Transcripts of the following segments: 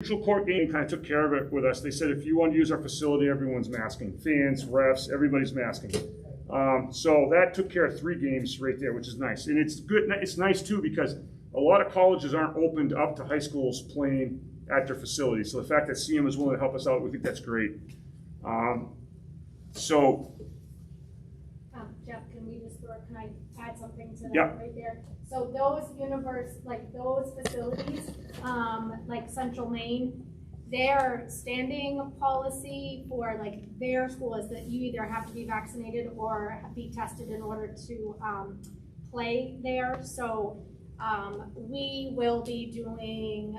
Neutral court game kind of took care of it with us. They said if you want to use our facility, everyone's masking. Fans, refs, everybody's masking. So that took care of 3 games right there, which is nice. And it's good. It's nice too because a lot of colleges aren't opened up to high schools playing at their facilities. So the fact that CM is willing to help us out, we think that's great. Jeff, can I add something to that Yeah. right there? So those facilities, like Central Maine, their standing policy for like their school is that you either have to be vaccinated or be tested in order to play there. So we will be doing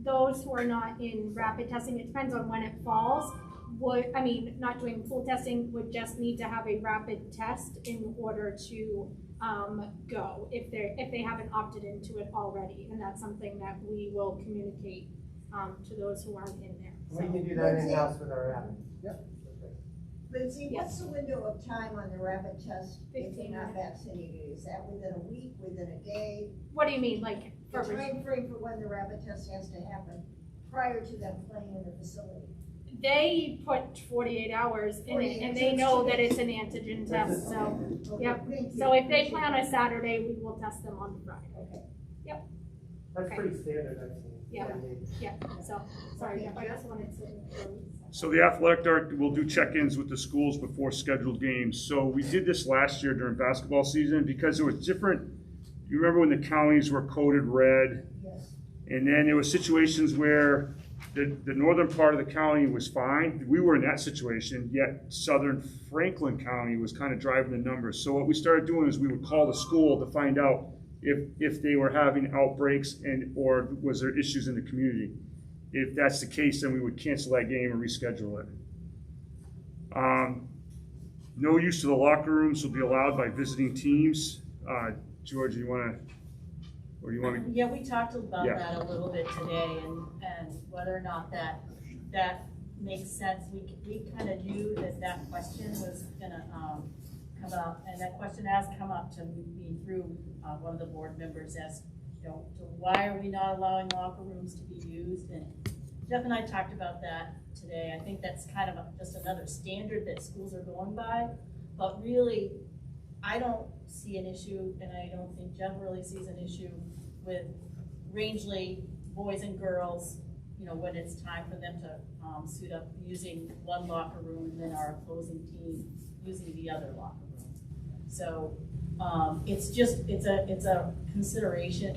those who are not in rapid testing, it depends on when it falls, not doing full testing, would just need to have a rapid test in order to go if they haven't opted into it already, and that's something that we will communicate to those who aren't in there. We can do that in-house with our app. But see, what's the window of time on the rapid test if 15 you're not minutes. vaccinated? Is that within a week, within a day? What do you mean, like The time frame for when the rapid test has to happen prior to them playing in the facility? they put 48 hours in it, and they know that it's an antigen test. So, Okay, yep. thank you. So if they play on a Saturday, we will test them on Friday. Okay. That's Okay. pretty standard, I've seen. Yeah. Yeah. So, sorry, Jeff, I just wanted to. So the athletic director will do check-ins with the schools before scheduled games. So we did this last year during basketball season because there was different. You remember when the counties were coded red, Yes. and then there were situations where the northern part of the county was fine. We were in that situation, yet southern Franklin County was kind of driving the numbers. So what we started doing is we would call the school to find out if they were having outbreaks or was there issues in the community. If that's the case, then we would cancel that game and reschedule it. No use of the locker rooms will be allowed by visiting teams. George, do you want to? Or do you want to? Yeah, we talked about Yeah. that a little bit today, and whether or not that makes sense. We kind of knew that question was gonna come up, and that question has come up to me through one of the board members as, why are we not allowing locker rooms to be used? And Jeff and I talked about that today. I think that's kind of just another standard that schools are going by, but really, I don't see an issue, and I don't think Jeff really sees an issue with Rangeley boys and girls, when it's time for them to suit up using one locker room and then our opposing team using the other locker room. So it's a consideration.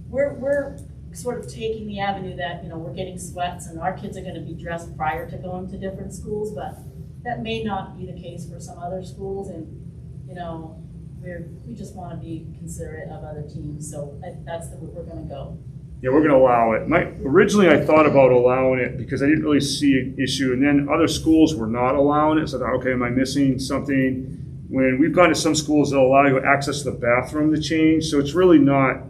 We're sort of taking the avenue that we're getting sweats and our kids are going to be dressed prior to going to different schools, but that may not be the case for some other schools, and we just want to be considerate of other teams, so that's the route we're going to go. Yeah, we're going to allow it. Originally, I thought about allowing it because I didn't really see an issue, and then other schools were not allowing it. So I thought, okay, am I missing something? When we've gone to some schools that allow you access to the bathroom to change, so it's really not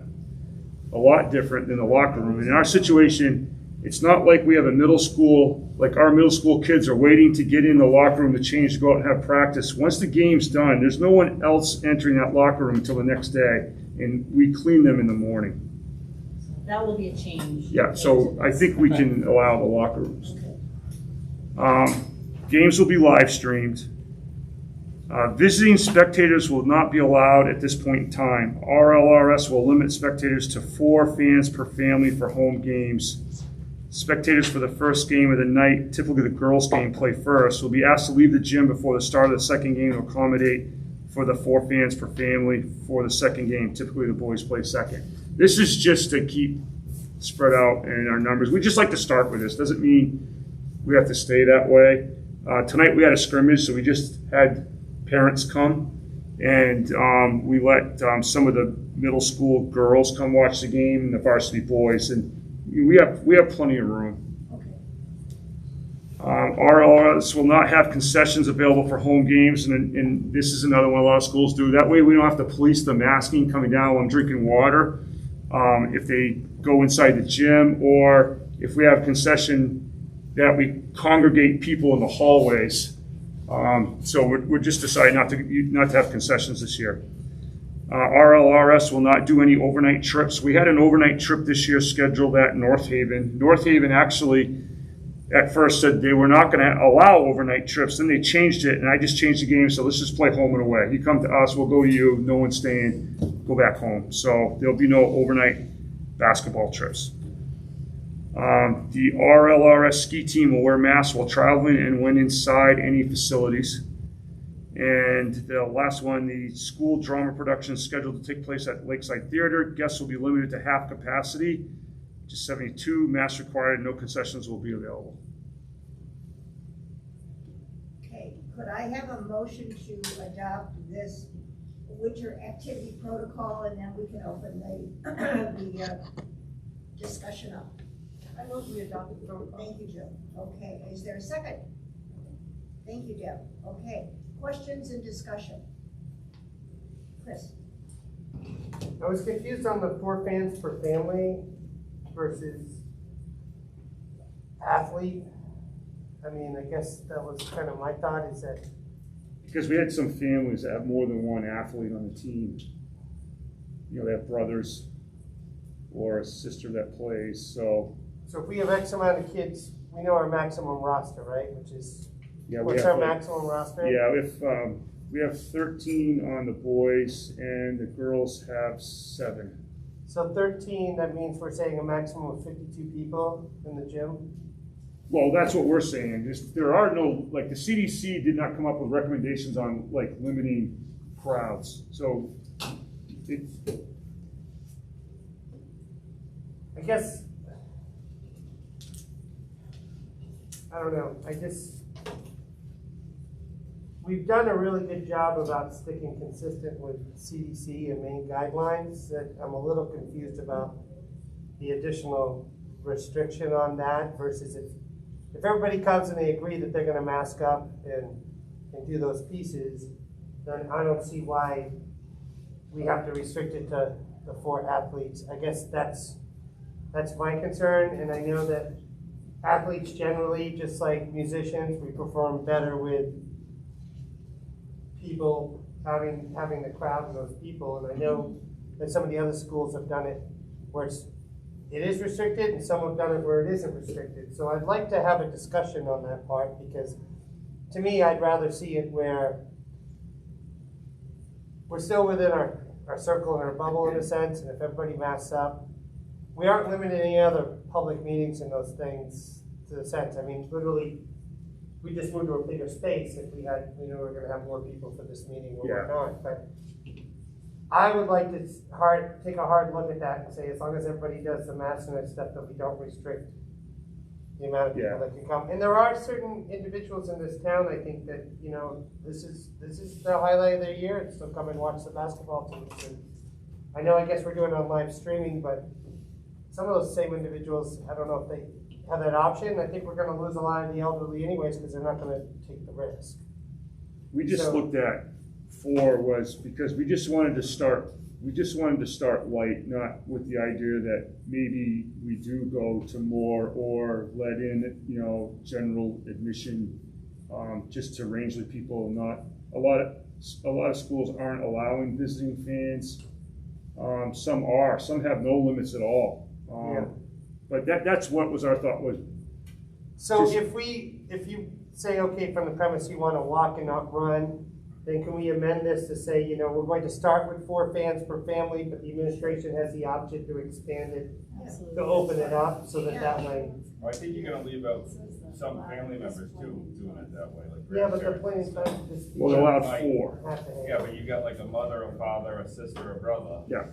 a lot different than the locker room. And in our situation, it's not like we have a middle school, like our middle school kids are waiting to get in the locker room to change to go out and have practice. Once the game's done, there's no one else entering that locker room until the next day, and we clean them in the morning. That will be a change. Yeah, so I think we can allow the locker rooms. Okay. Games will be live streamed. Visiting spectators will not be allowed at this point in time. RLRS will limit spectators to 4 fans per family for home games. Spectators for the first game of the night, typically the girls' game, play first, will be asked to leave the gym before the start of the second game to accommodate for the 4 fans per family for the second game. Typically the boys play second. This is just to keep spread out in our numbers. We just like to start with this. Doesn't mean we have to stay that way. Tonight we had a scrimmage, so we just had parents come, and we let some of the middle school girls come watch the game and the varsity boys, and we have plenty of room. RLRS will not have concessions available for home games, and this is another one a lot of schools do. That way we don't have to police the masking coming down while I'm drinking water if they go inside the gym, or if we have a concession that we congregate people in the hallways. So we're just deciding not to have concessions this year. RLRS will not do any overnight trips. We had an overnight trip this year scheduled at North Haven. North Haven actually at first said they were not going to allow overnight trips. Then they changed it, and I just changed the game. So let's just play home and away. You come to us, we'll go to you. No one's staying. Go back home. So there'll be no overnight basketball trips. The RLRS ski team will wear masks while traveling and when inside any facilities. And the last one, the school drama production is scheduled to take place at Lakeside Theater. Guests will be limited to half capacity, just 72. Masks required, no concessions will be available. Okay, could I have a motion to adopt this winter activity protocol, and then we can open the discussion up? I move we adopt the protocol. Thank you, Jill. Okay, is there a second? Thank you, Deb. Okay, questions and discussion? Chris? I was confused on the 4 fans per family versus athlete. I mean, I guess that was kind of my thought, is that, Because we had some families that have more than one athlete on the team. You know, they have brothers or a sister that plays, so. so if we have X amount of kids, we know our maximum roster, right? Which is, Yeah, what's our maximum roster? Yeah, if, we have 13 on the boys and the girls have 7. So 13, that means we're saying a maximum of 52 people in the gym? Well, that's what we're saying. There are no, like, the CDC did not come up with recommendations on, like, limiting crowds. So I guess, I don't know, we've done a really good job about sticking consistent with CDC and main guidelines. That I'm a little confused about the additional restriction on that versus if everybody comes and they agree that they're gonna mask up and do those pieces, then I don't see why we have to restrict it to the 4 athletes. I guess that's my concern, and I know that athletes generally, just like musicians, we perform better with people having the crowd and those people, and I know that some of the other schools have done it where it is restricted, and some have done it where it isn't restricted. So I'd like to have a discussion on that part, because to me, I'd rather see it where we're still within our circle and our bubble in a sense, and if everybody masks up, we aren't limiting any other public meetings and those things to the sense. I mean, literally, we just moved to a bigger space if we knew we were gonna have more people for this meeting or whatnot, but I would like to take a hard look at that and say, as long as everybody does the mask and that stuff, that we don't restrict the amount of people that can come. And there are certain individuals in this town, I think, that, you know, this is the highlight of their year, and so come and watch the basketball teams. And I know, I guess we're doing it on live streaming, but some of those same individuals, I don't know if they have that option. I think we're gonna lose a lot of the elderly anyways, because they're not gonna take the risk. we just looked at 4 was because we just wanted to start light, not with the idea that maybe we do go to more or let in, you know, general admission, just to Rangeley people. Not a lot of schools aren't allowing visiting fans. Some are. Some have no limits at all. But that's what was our thought was. So if you say, okay, from the premise you want to walk and not run, then can we amend this to say, you know, we're going to start with 4 fans per family, but the administration has the option to expand it, to open it up, so that way. I think you're gonna leave out some family members too, doing it that way, like Yeah, but the grandparents. point is, this. Well, they're allowed 4. Yeah, but you got like a mother, a father, a sister, a brother, Yeah,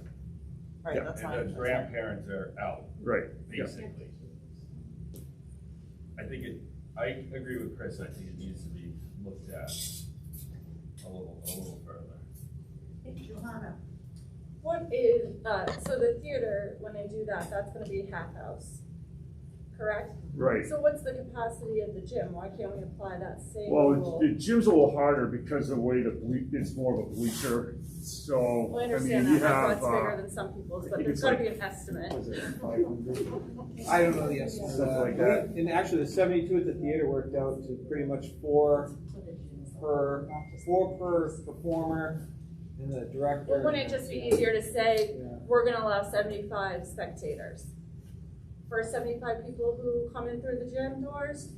Right, Yeah. that's and fine. the grandparents are out, right. Yeah. basically. I agree with Chris, I think it needs to be looked at a little further. Johanna? What is, so the theater, when they do that, that's gonna be half house, correct? Right. So what's the capacity of the gym? Why can't we apply that same Well, rule? the gym's a little harder because of the way it's more of a bleacher. So, Well, I understand you that, my have, butt's bigger than some people's, I but think there's it's gotta like- be an estimate. was it 500? I don't know the estimate. Something like that. And actually, the 72 at the theater worked out to pretty much 4 per performer, And the director. Well, wouldn't it just be easier to say, Yeah. we're gonna allow 75 spectators? For 75 people who come in through the gym doors?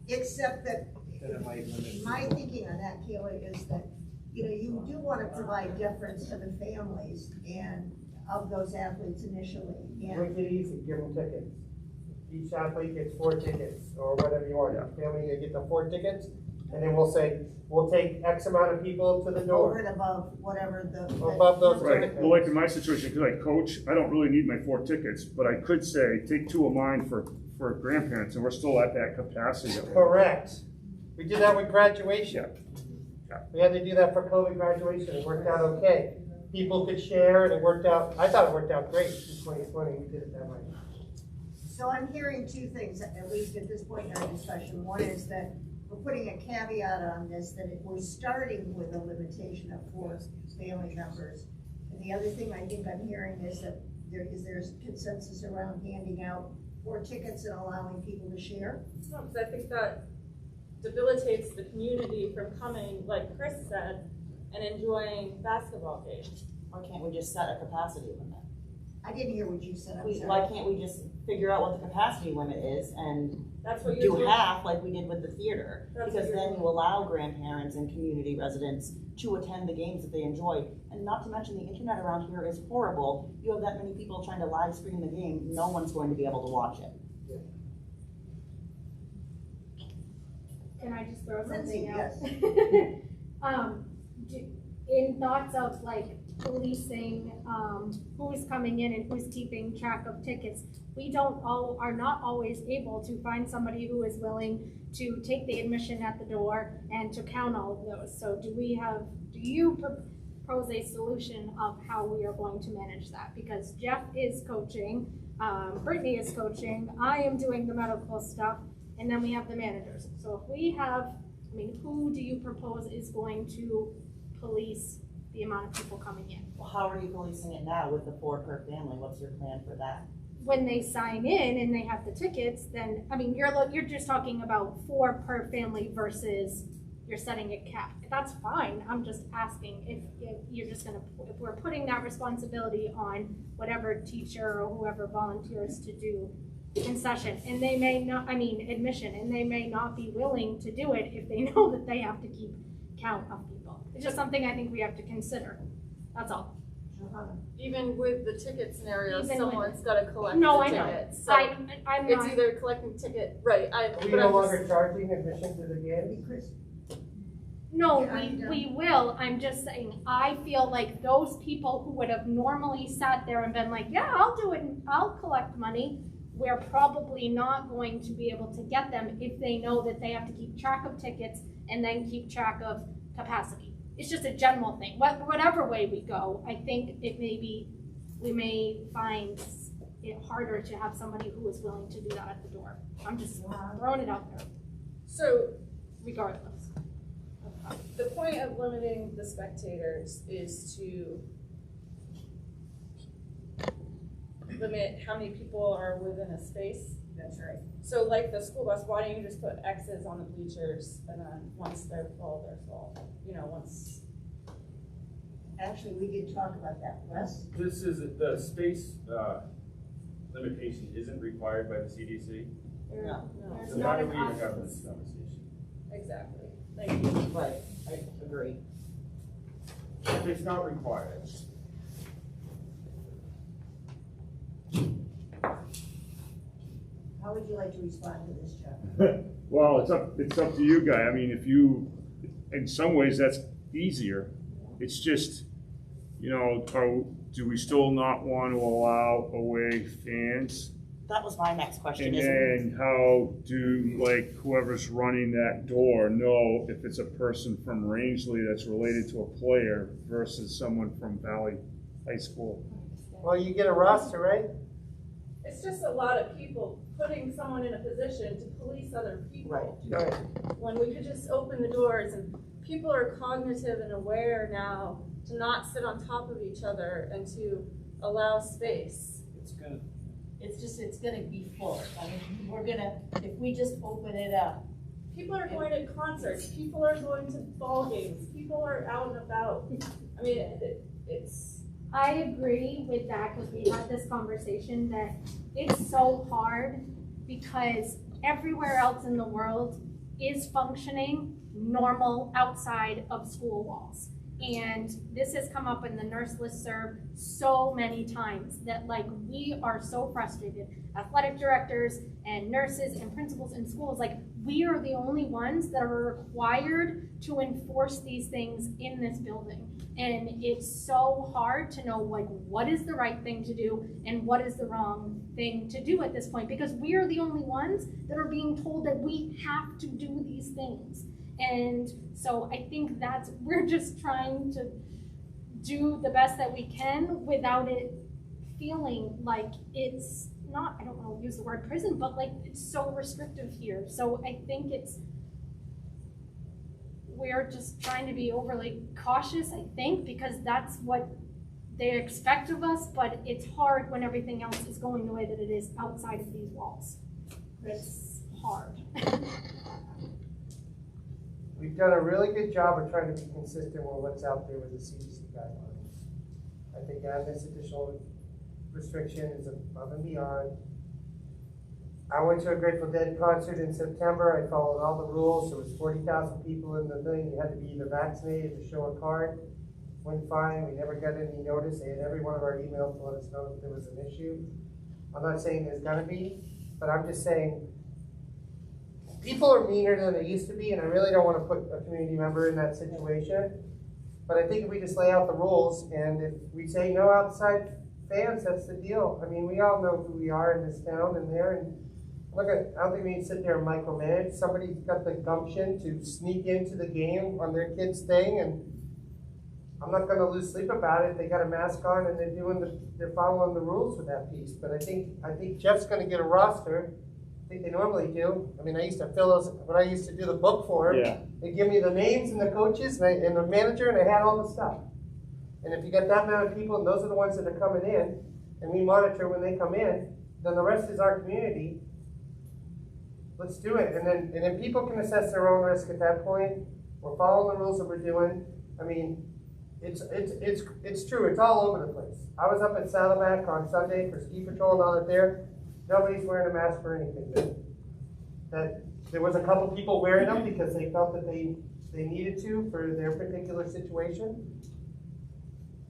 Except that, Then it might limit. my thinking on that, Kayla, is that, you do want to provide deference to the families and of those athletes initially. And Make it easy, give them tickets. Each athlete gets 4 tickets, or whatever you want, each family they get the 4 tickets, and then we'll say, we'll take X amount of people to the over door. and above whatever the. Above those Right, well, like in my situation, because I coach, I don't really need my 4 tickets, but I could say, take 2 of mine for grandparents, and we're still at that capacity. that we're- Correct. We did that with graduation. Yeah. We had to do that for COVID graduation, it worked out okay. People could share, and it worked out, I thought it worked out great in 2020, we did it that way. So I'm hearing 2 things, at least at this point in our discussion. One is that we're putting a caveat on this, that we're starting with a limitation of 4 family members. And the other thing I think I'm hearing is that there's consensus around handing out 4 tickets and allowing people to share. No, because I think that debilitates the community from coming, like Chris said, and enjoying basketball games. Why can't we just set a capacity limit? I didn't hear what you said, I'm Why sorry. can't we just figure out what the capacity limit is and That's what you're do doing. half like we did with the theater? That's Because what you're then doing. you allow grandparents and community residents to attend the games that they enjoy. And not to mention the internet around here is horrible. You have that many people trying to live stream the game, no one's going to be able to watch it. Can I just throw Lindsay, something out? In thoughts of like policing, who's coming in and who's keeping track of tickets, we are not always able to find somebody who is willing to take the admission at the door and to count all of those. So do you propose a solution of how we are going to manage that? Because Jeff is coaching, Brittany is coaching, I am doing the medical stuff, and then we have the managers. So if we have, who do you propose is going to police the amount of people coming in? Well, how are you policing it now with the 4 per family? What's your plan for that? When they sign in and they have the tickets, then, you're just talking about 4 per family versus you're setting a cap. That's fine, I'm just asking if you're just gonna, if we're putting that responsibility on whatever teacher or whoever volunteers to do concession, and they may not, admission, and they may not be willing to do it if they know that they have to keep count of people. It's just something I think we have to consider, that's all. Even with the ticket scenario, Even with- someone's gotta collect No, the I know. tickets. So I'm it's not, either collecting ticket, right, Are we but no I'm longer just, charging admission to the game? Chris? no, Yeah, we will, I'm just saying, I feel like those people who would have normally sat there and been like, yeah, I'll do it, and I'll collect money, we're probably not going to be able to get them if they know that they have to keep track of tickets and then keep track of capacity. It's just a general thing, whatever way we go, I think we may find it harder to have somebody who is willing to do that at the door. I'm just throwing it out there, so regardless. the point of limiting the spectators is to limit how many people are within a space. That's right. So like the school bus, why don't you just put X's on the bleachers and then once they're full, they're full? Once. Actually, we did talk about that, Russ. This is, the space limitation isn't required by the CDC. No. There's So not why do an we even office. have this conversation? Exactly. Thank you. Right, I agree. If it's not required, How would you like to respond to this, Jeff? Well, it's up to you guys. In some ways, that's easier. It's just, do we still not want to allow away fans? That was my next question, And isn't it? then how do, whoever's running that door know if it's a person from Rangeley that's related to a player versus someone from Valley High School? Well, you get a roster, right? It's just a lot of people putting someone in a position to police other people. Right. Right. When we could just open the doors and people are cognitive and aware now to not sit on top of each other and to allow space. It's gonna be full. If we just open it up People are going to concerts, people are going to ball games, people are out and about. I mean, it's, I agree with that, because we had this conversation that it's so hard because everywhere else in the world is functioning normal outside of school walls. And this has come up in the nurse listserv so many times that like we are so frustrated. Athletic directors and nurses and principals in schools, like we are the only ones that are required to enforce these things in this building. And it's so hard to know like what is the right thing to do and what is the wrong thing to do at this point, because we are the only ones that are being told that we have to do these things. And so I think we're just trying to do the best that we can without it feeling like it's not, I don't want to use the word prison, but like it's so restrictive here. So I think we're just trying to be overly cautious, I think, because that's what they expect of us, but it's hard when everything else is going the way that it is outside of these walls. It's hard. We've done a really good job of trying to be consistent with what's out there with the CDC guidelines. I think adding this additional restriction is above and beyond. I went to a Grateful Dead concert in September. I followed all the rules. There was 40,000 people in the thing. You had to be either vaccinated or show a card. Went fine. We never got any notice. They had every one of our emails to let us know that there was an issue. I'm not saying there's gonna be, but I'm just saying people are meaner than they used to be, and I really don't want to put a community member in that situation. But I think if we just lay out the rules, and if we say no outside fans, that's the deal. I mean, we all know who we are in this town and there, and look at, I don't think we need to sit there and micromanage. Somebody's got the gumption to sneak into the game on their kid's thing, and I'm not gonna lose sleep about it. They got a mask on and they're following the rules with that piece. But I think Jeff's gonna get a roster. I think they normally do. I mean, I used to fill those, when I used to do the book for them, Yeah. they give me the names and the coaches and the manager, and I had all the stuff. And if you got that amount of people, and those are the ones that are coming in, and we monitor when they come in, then the rest is our community. Let's do it. And then people can assess their own risk at that point. We're following the rules that we're doing. I mean, it's true. It's all over the place. I was up at Saddleback on Sunday for ski patrol and all that there. Nobody's wearing a mask for anything. That there was a couple people wearing them because they felt that they needed to for their particular situation.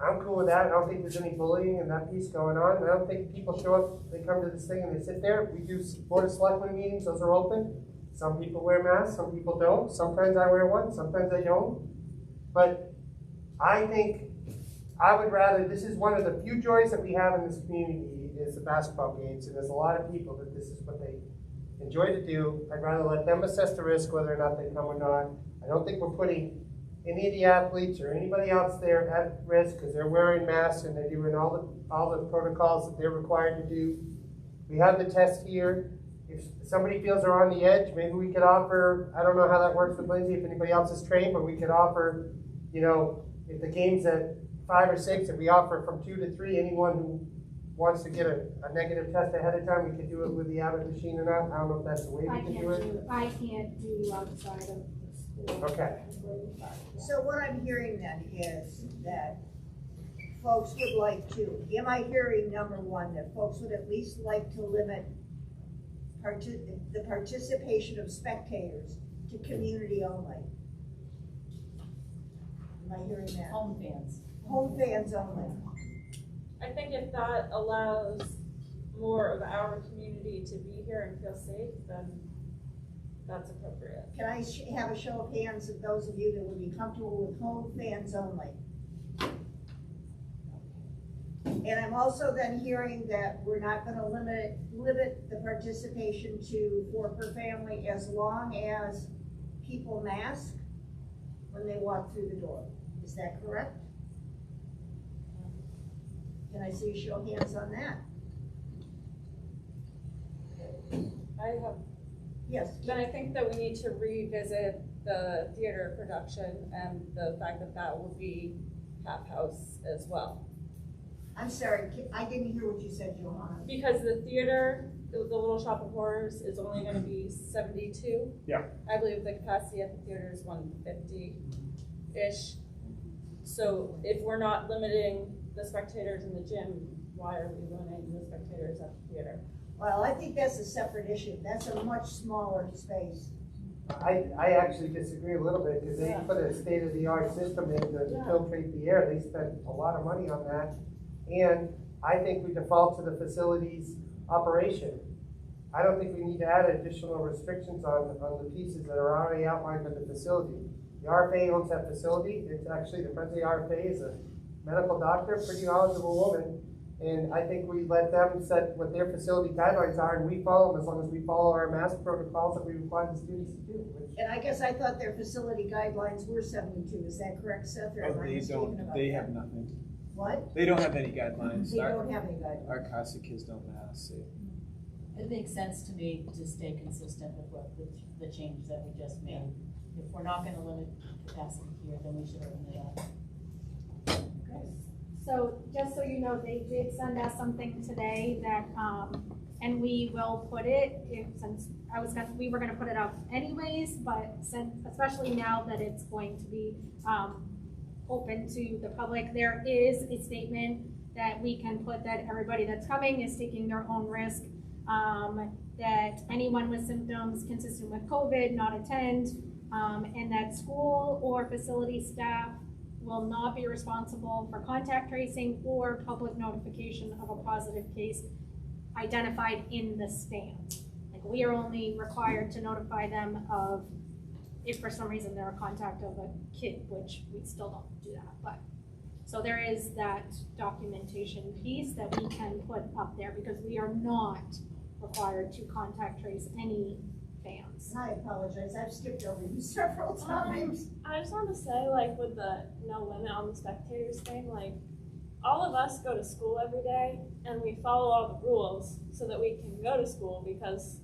I'm cool with that. I don't think there's any bullying and that piece going on. I don't think people show up, they come to this thing and they sit there. We do Board of Selectmen meetings, those are open. Some people wear masks, some people don't. Sometimes I wear one, sometimes I don't. But I think I would rather, this is one of the few joys that we have in this community is the basketball games, and there's a lot of people that this is what they enjoy to do. I'd rather let them assess the risk whether or not they come or not. I don't think we're putting any of the athletes or anybody else there at risk because they're wearing masks and they're doing all the protocols that they're required to do. We have the test here. If somebody feels they're on the edge, maybe we could offer, I don't know how that works with Lindsay, if anybody else is trained, but we could offer, you know, if the game's at 5 or 6, if we offer from 2 to 3, anyone who wants to get a negative test ahead of time, we could do it with the Abbott machine or not. I don't know if that's the way we can do it. I can't do outside of the school. Okay. So what I'm hearing then is that folks would like to, am I hearing number one, that folks would at least like to limit the participation of spectators to community only? Am I hearing that? Home fans. Home fans only. I think if that allows more of our community to be here and feel safe, then that's appropriate. Can I have a show of hands of those of you that would be comfortable with home fans only? And I'm also then hearing that we're not gonna limit the participation to 4 per family as long as people mask when they walk through the door. Is that correct? Can I see a show of hands on that? I have, Yes. then I think that we need to revisit the theater production and the fact that that will be half house as well. I'm sorry, I didn't hear what you said, Johanna. Because the theater the Little Shop of Horrors is only gonna be 72. Yeah. I believe the capacity at the theater is 150-ish. So if we're not limiting the spectators in the gym, why are we limiting the spectators at the theater? Well, I think that's a separate issue. That's a much smaller space. I actually disagree a little bit, because they put a state-of-the-art system in to filtrate the air. They spent a lot of money on that. And I think we default to the facility's operation. I don't think we need to add additional restrictions on the pieces that are already outlined by the facility. The RFA owns that facility. It's actually, the president of the RFA is a medical doctor, pretty knowledgeable woman. And I think we let them set what their facility guidelines are, and we follow them as long as we follow our mask protocols that we require the students to do. And I guess I thought their facility guidelines were 72. Is that correct, Seth? Or am I They mistaken don't, about they that? have nothing. What? They don't have any guidelines. They don't have any guidelines. Our CASA kids don't mask. It makes sense to me to stay consistent with what, with the changes that we just made. If we're not gonna limit capacity here, then we should open it up. So just so you know, they did send us something today that, and we will put it, since we were gonna put it up anyways, but since, especially now that it's going to be, open to the public, there is a statement that we can put that everybody that's coming is taking their own risk, that anyone with symptoms consistent with COVID not attend, and that school or facility staff will not be responsible for contact tracing or public notification of a positive case identified in the stand. Like, we are only required to notify them of if for some reason they're a contact of a kid, which we still don't do that, but. So there is that documentation piece that we can put up there, because we are not required to contact trace any fans. I apologize. I've skipped over you several times. I just want to say, like, with the no limit on the spectators thing, like, all of us go to school every day and we follow all the rules so that we can go to school, because,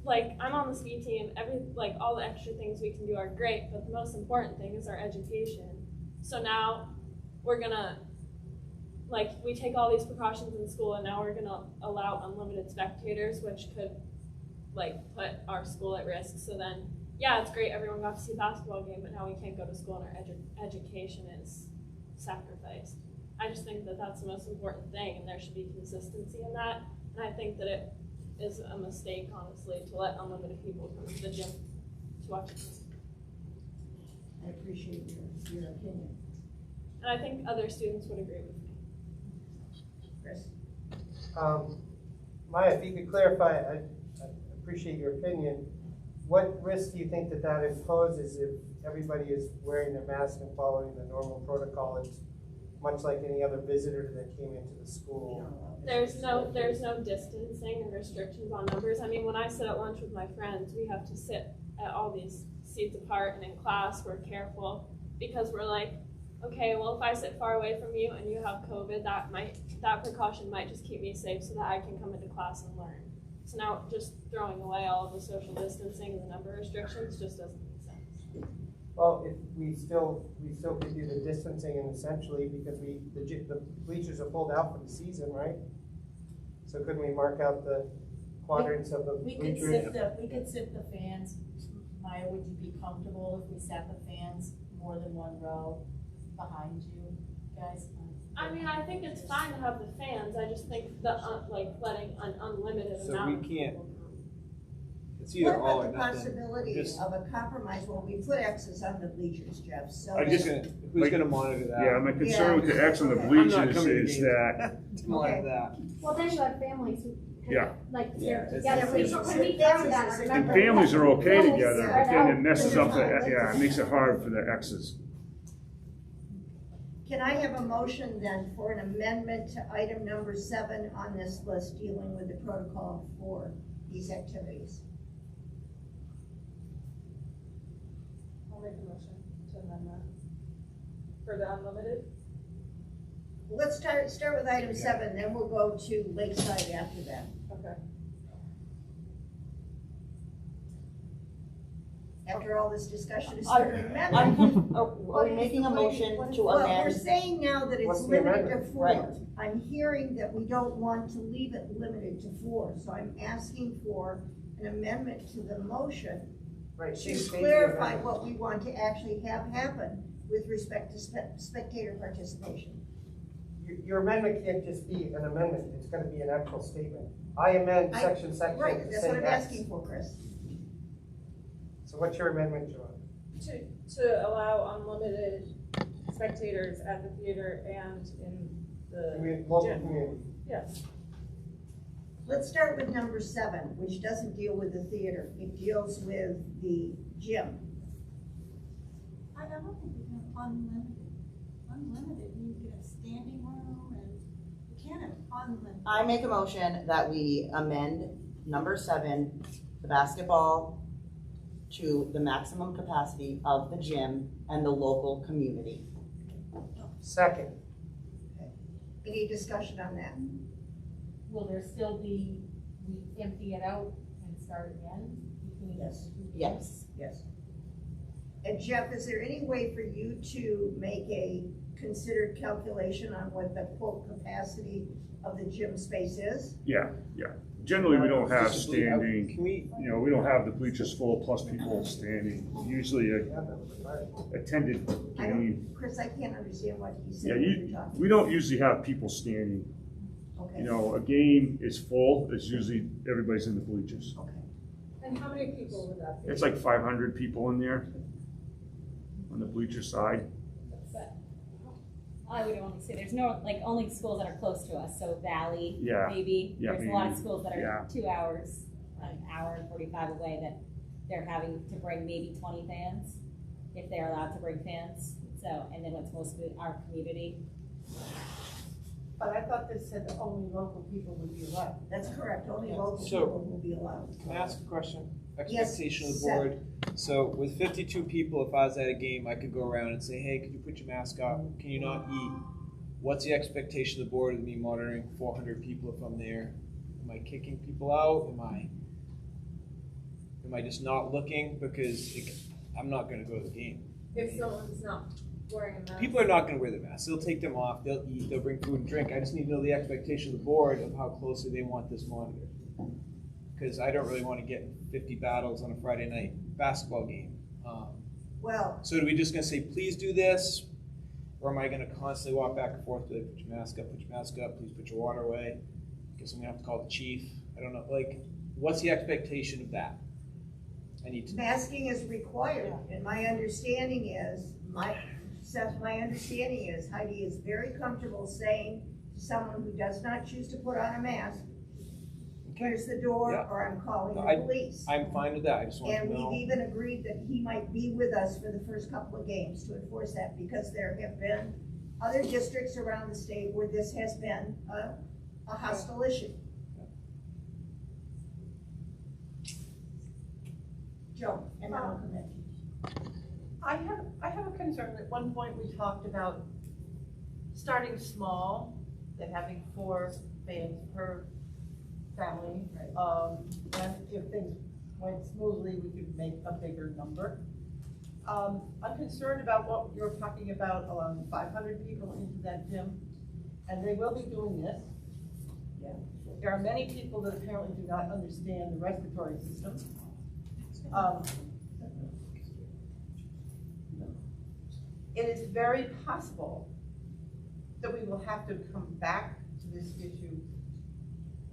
like, I'm on the ski team, all the extra things we can do are great, but the most important thing is our education. So now we're gonna, like, we take all these precautions in school, and now we're gonna allow unlimited spectators, which could, like, put our school at risk. So then, yeah, it's great, everyone got to see a basketball game, but now we can't go to school and our education is sacrificed. I just think that that's the most important thing, and there should be consistency in that. And I think that it is a mistake, honestly, to let unlimited people come to the gym to watch it. I appreciate your opinion. And I think other students would agree with me. Chris? Maya, if you could clarify, I appreciate your opinion. What risk do you think that imposes if everybody is wearing their mask and following the normal protocol? It's much like any other visitor that came into the school. There's no distancing and restrictions on numbers. I mean, when I sit at lunch with my friends, we have to sit at all these seats apart, and in class we're careful because we're like, okay, well, if I sit far away from you and you have COVID, that precaution might just keep me safe so that I can come into class and learn. So now just throwing away all of the social distancing and the number restrictions just doesn't make sense. Well, if we still could do the distancing, and essentially, because the bleachers are pulled out for the season, right? So couldn't we mark out the quadrants of the We bleachers? could sit the fans. Maya, would you be comfortable if we sat the fans more than one row behind you guys? I mean, I think it's fine to have the fans. I just think letting an unlimited So amount. we can't, it's What either all about or the nothing. possibility Just- of a compromise? Well, we put X's on the bleachers, Jeff, so. Who's gonna monitor that? Yeah, my concern with the X on the Okay. I'm not bleachers coming to is games. that, To monitor that. Well, then you have families who, Yeah. like, Yeah, they're it's- together, it's- when we found that, and remember? families are okay Families together, spread but then out. it messes up it makes it hard for the X's. Can I have a motion then for an amendment to item number 7 on this list dealing with the protocol for these activities? I'll make a motion to amend that for the unlimited. Let's start with item 7, then we'll go to Lakeside after that. Okay. after all this discussion is I'm- for an amendment. Are we making a motion to Well, we're amend? saying now that What's it's the limited to amendment? four. Right. I'm hearing that we don't want to leave it limited to four, so I'm asking for an amendment to the motion Right, to she's making clarify amendment. what we want to actually have happen with respect to spectator participation. Your amendment can't just be an amendment, it's gonna be an actual statement. I amend section Right, to that's say what I'm X. asking for, Chris. So what's your amendment, Joanne? To allow unlimited spectators at the theater and in the Local gym. community. Yes. Let's start with number 7, which doesn't deal with the theater. It deals with the gym. I don't think we can have unlimited. Unlimited, you get a standing room and you can't have unlimited. I make a motion that we amend number 7, the basketball, to the maximum capacity of the gym and the local community. Second, Any discussion on that? Will there still be, we empty it out and start again between? Yes. Yes. Yes. And Jeff, is there any way for you to make a considered calculation on what the full capacity of the gym space is? Yeah. Generally, we don't have Can standing, we, we don't have the bleachers full plus people standing. Usually a yeah, that was right. attended game. Chris, I can't understand what he's Yeah, saying. when you're talking. we don't usually have people standing. Okay. A game is full, it's usually everybody's in the bleachers. Okay. And how many people would that be? It's like 500 people in there on the bleacher side. But I would only say there's no, like, only schools that are close to us, so Valley, Yeah. maybe. Yeah, There's a lot of maybe. schools that Yeah. are 2 hours, an hour and 45 away that they're having to bring maybe 20 fans, if they're allowed to bring fans. So, and then what's mostly our community. But I thought this said that only local people would be allowed. That's correct. Only local So- people will be allowed. can I ask a question? Yes, Expectation of the Seth. board. So with 52 people, if I was at a game, I could go around and say, hey, could you put your mask on? Can you not eat? What's the expectation of the board of me monitoring 400 people if I'm there? Am I kicking people out? Am I just not looking because I'm not going to go to the game? If someone's not wearing a mask. People are not going to wear their masks. They'll take them off. They'll eat. They'll bring food and drink. I just need to know the expectation of the board of how closely they want this monitored. Because I don't really want to get in 50 battles on a Friday night basketball game. Well, So are we just going to say, please do this? Or am I going to constantly walk back and forth, like, put your mask up, please put your water away? Guess I'm going to have to call the chief. I don't know. Like, what's the expectation of that? I need to know. masking is required, and my understanding is, Seth, my understanding is Heidi is very comfortable saying to someone who does not choose to put on a mask, here's the door, Yeah. or I'm calling No, the police. I'm fine with that. I just want And to know. we've even agreed that he might be with us for the first couple of games to enforce that, because there have been other districts around the state where this has been a hostile issue. Joe, and then I'll come in. I have a concern. At one point, we talked about starting small, and having 4 fans per family. And if things went smoothly, we could make a bigger number. I'm concerned about what you're talking about, allowing 500 people into that gym, and they will be doing this. Yeah. There are many people that apparently do not understand the respiratory system. It is very possible that we will have to come back to this issue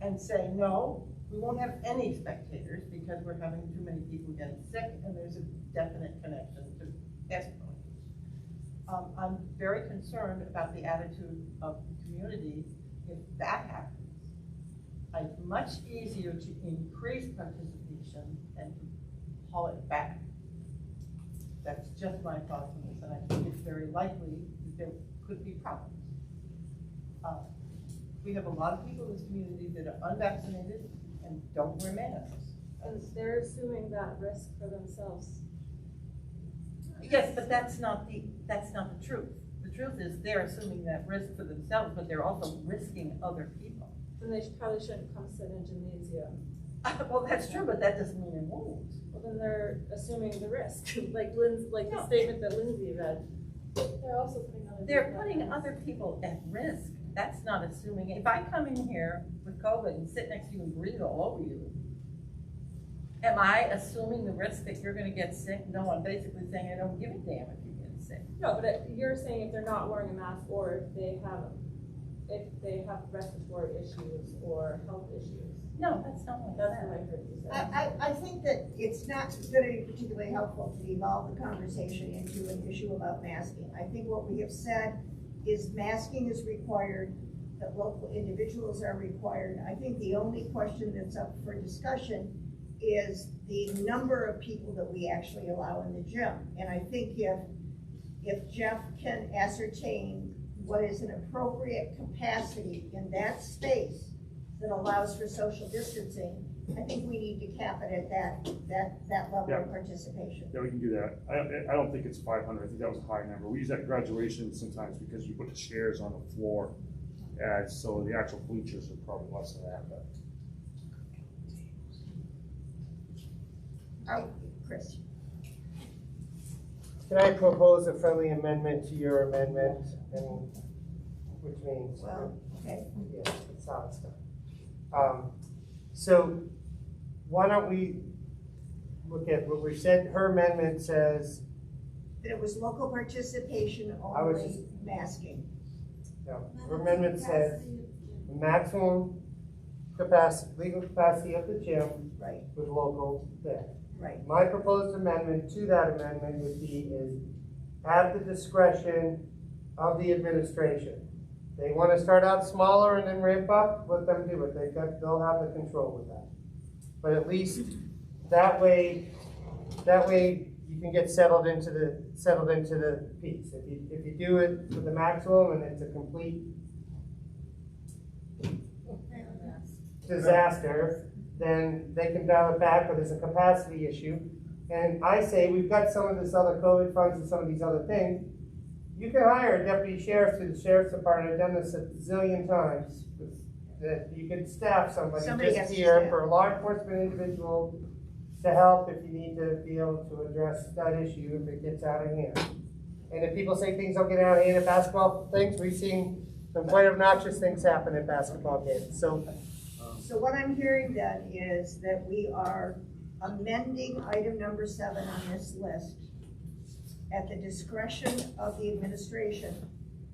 and say, no, we won't have any spectators because we're having too many people getting sick and there's a definite connection to testimony. I'm very concerned about the attitude of the community if that happens. It's much easier to increase participation than to haul it back. That's just my thoughts on this, and I think it's very likely that there could be problems. We have a lot of people in this community that are unvaccinated and don't wear masks. And they're assuming that risk for themselves. Yes, but that's not the truth. The truth is they're assuming that risk for themselves, but they're also risking other people. Then they probably shouldn't come sit in gymnasium. Well, that's true, but that doesn't mean it won't. Well, then they're assuming the risk, like the statement that Lindsay read. They're also putting other. They're people at putting risk. other people at risk. That's not assuming. If I come in here with COVID and sit next to you and breathe all over you, am I assuming the risk that you're gonna get sick? No, I'm basically saying I don't give a damn if you get sick. No, but you're saying if they're not wearing a mask or if they have respiratory issues or health issues. No, that's not what That's I what I said. heard you say. I think that it's not gonna be particularly helpful to evolve the conversation into an issue about masking. I think what we have said is masking is required, that local individuals are required. I think the only question that's up for discussion is the number of people that we actually allow in the gym. And I think if Jeff can ascertain what is an appropriate capacity in that space that allows for social distancing, I think we need to cap it at that level Yeah. of participation. Yeah, we can do that. I don't think it's 500. I think that was a high number. We use that at graduation sometimes because you put the chairs on the floor. So the actual bleachers are probably less than that, but. All right, Chris. Can I propose a friendly amendment to your amendment, and, which means? Well, okay. Yeah, that's how it's done. So why don't we look at what we said, her amendment says, That it was local participation I was only, just- masking. no, her amendment says maximum capacity, legal capacity of the gym Right, with local there. right. My proposed amendment to that amendment would be is at the discretion of the administration. They want to start out smaller and then ramp up, let them do it. They'll have the control with that. But at least that way you can get settled into the piece. If you do it with the maximum and it's a complete disaster, then they can dial it back, but there's a capacity issue. And I say, we've got some of this other COVID funds and some of these other things. You can hire a deputy sheriff to the sheriff's department. I've done this a zillion times. That you could staff somebody Somebody has just to here staff. for a law enforcement individual to help if you need to be able to address that issue if it gets out of hand. And if people say things don't get out of hand at basketball things, we've seen some quite obnoxious things happen at basketball games. So So what I'm hearing then is that we are amending item number 7 on this list at the discretion of the administration,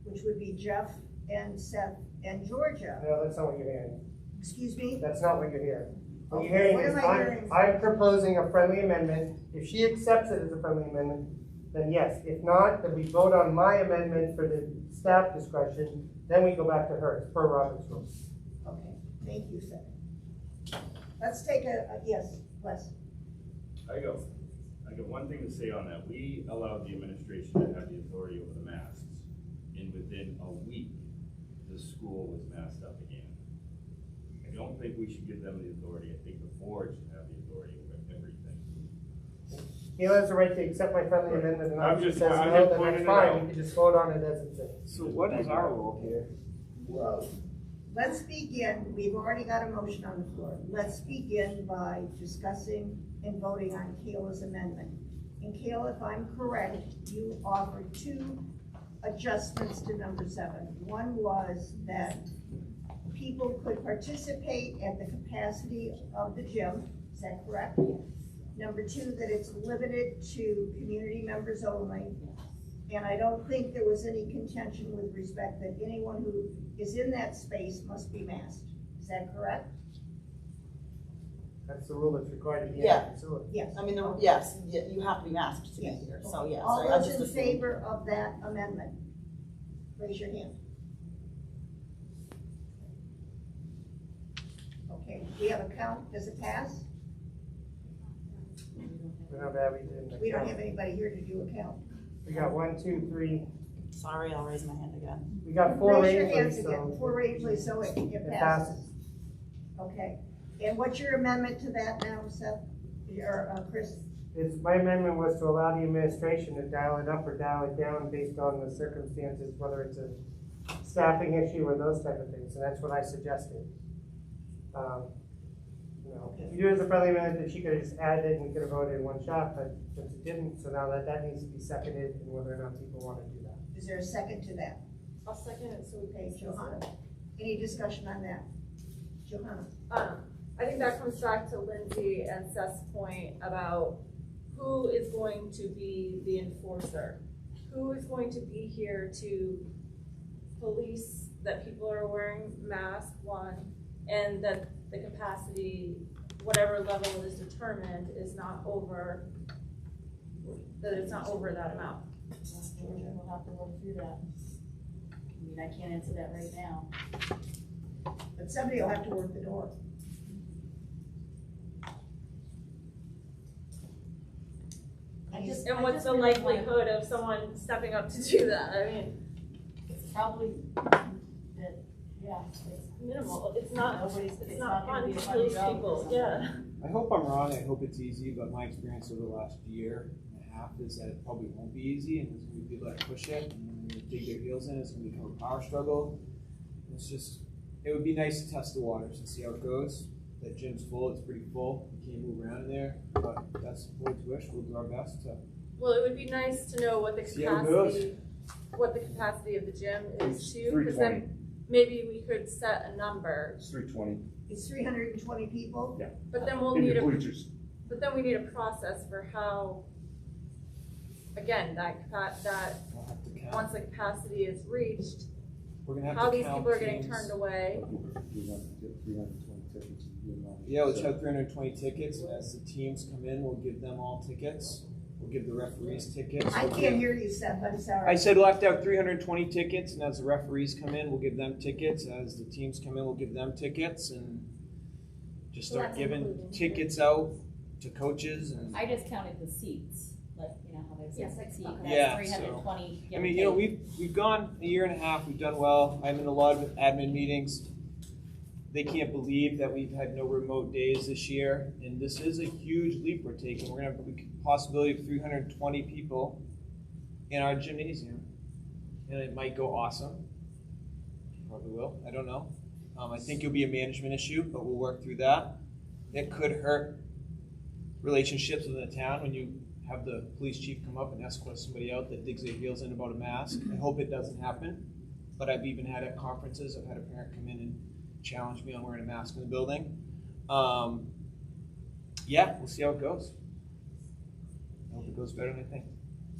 which would be Jeff and Seth and Georgia. no, that's not what you're hearing. Excuse me? That's not what you're hearing. What you're Okay, hearing what is, am I hearing? I'm proposing a friendly amendment. If she accepts it as a friendly amendment, then yes. If not, then we vote on my amendment for the staff discretion, then we go back to hers, per Robert's rules. Okay, thank you, Seth. Let's take yes, Les. I got one thing to say on that. We allowed the administration to have the authority over the masks, and within a week, the school was masked up again. I don't think we should give them the authority. I think the board should have the authority over everything. He has the right to accept my friendly amendment, and I'm if he just- says I'm no, just then pointing that's it fine. out. We can just vote on it as it's in. So what is our role here? Well, let's begin, we've already got a motion on the floor. Let's begin by discussing and voting on Kayla's amendment. And Kayla, if I'm correct, you offered 2 adjustments to number 7. One was that people could participate at the capacity of the gym, is that correct? Number 2, that it's limited to community members only. And I don't think there was any contention with respect that anyone who is in that space must be masked. Is that correct? That's the rule that's required to be in Yeah. the facility. Yes. I mean, yes, you have to be masked to be Yes. here, so yes. All I those just in assumed- favor of that amendment, raise your hand. Okay, we have a count, does it pass? We're not bad, we didn't. We don't have anybody here to do a count. We got 1, 2, 3, Sorry, I'll raise my hand again. we got 4 Raise your Rangeley, hands again, so 4 Rangeley, so it it passes. passes. Okay, and what's your amendment to that now, Seth, or Chris? My amendment was to allow the administration to dial it up or dial it down based on the circumstances, whether it's a staffing issue or those type of things, and that's what I suggested. You know, Okay. if you do it as a friendly amendment, she could have just added it and we could have voted in one shot, but since it didn't, so now that needs to be seconded and whether or not people want to do that. Is there a second to that? I'll second it so we Okay, can. Johanna. Any discussion on that? Johanna? I think that comes back to Lindsay and Seth's point about who is going to be the enforcer? Who is going to be here to police that people are wearing masks, one, and that the capacity, whatever level is determined, is not over, that it's not over that amount? We'll have to work through that. I mean, I can't answer that right now. But somebody will have to work the door. And what's the likelihood of someone stepping up to do that? I mean, It's probably that, yeah, it's minimal. It's not not gonna fun be to a fun police job people, for yeah. I hope I'm wrong, I hope it's easy, but my experience over the last year and a half is that it probably won't be easy, and there's gonna be people that push it, and then they dig their heels in, it's gonna become a power struggle. It's just, it would be nice to test the waters and see how it goes. That gym's full, it's pretty full, you can't move around in there, but that's the board's wish, we'll do our best to. Well, it would be nice to know what the See how it goes. capacity of the gym is It's too, because then maybe we could set a number, It's 320. It's 320 people? but then we'll In need the a, bleachers. but then we need a process for how, again, that, We'll have to count. once the capacity is reached, We're gonna have how to these count people are getting teams. turned away. Yeah, we'll have 320 tickets, and as the teams come in, we'll give them all tickets. We'll give the referees tickets. I We'll can't give- hear you, Seth, I'm sorry. I said we'll have to have 320 tickets, and as the referees come in, we'll give them tickets. As the teams come in, we'll give them tickets, and just So start that's giving including- tickets out to coaches. And I just counted the seats, like, you know, how there's Yes, a seat, okay. Yeah, that's 320. I mean, you know, we've gone a year and a half. We've done well. I'm in a lot of admin meetings. They can't believe that we've had no remote days this year, and this is a huge leap we're taking. We're gonna have the possibility of 320 people in our gymnasium, and it might go awesome. Probably will. I don't know. I think it'll be a management issue, but we'll work through that. It could hurt relationships within the town when you have the police chief come up and escort somebody out that digs their heels in about a mask. I hope it doesn't happen, but I've even had at conferences, I've had a parent come in and challenge me on wearing a mask in the building. Yeah, we'll see how it goes. I hope it goes better than I think.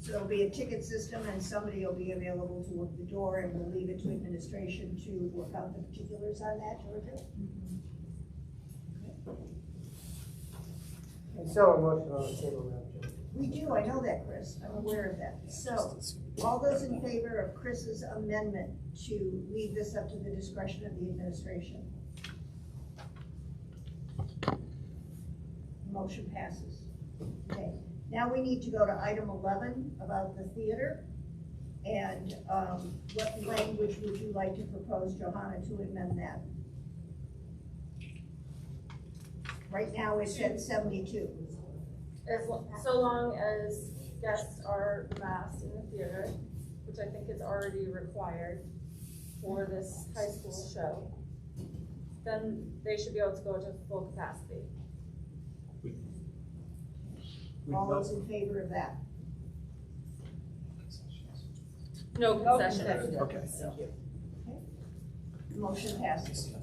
So it'll be a ticket system and somebody will be available to work the door and we'll leave it to administration to work out the particulars on that, Georgia? And so a motion on the table now, Jim. We do, I know that, Chris, I'm aware of that. So, all those in favor of Chris's amendment to leave this up to the discretion of the administration? Motion passes. Okay, now we need to go to item 11 about the theater. And what language would you like to propose, Johanna, to amend that? Right now it's at 72. So long as guests are masked in the theater, which I think is already required for this high school show, then they should be able to go to full capacity. All those in favor of that? No concessions. Okay. Thank you. Okay. Motion passes.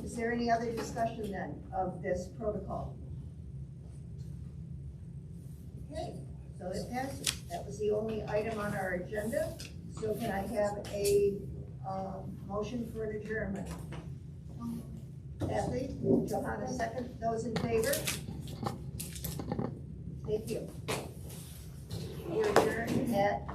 Is there any other discussion then of this protocol? Okay, so it passes. That was the only item on our agenda. So can I have a motion for an adjournment? Kathy, Johanna second. Those in favor? Thank you. We're adjourned at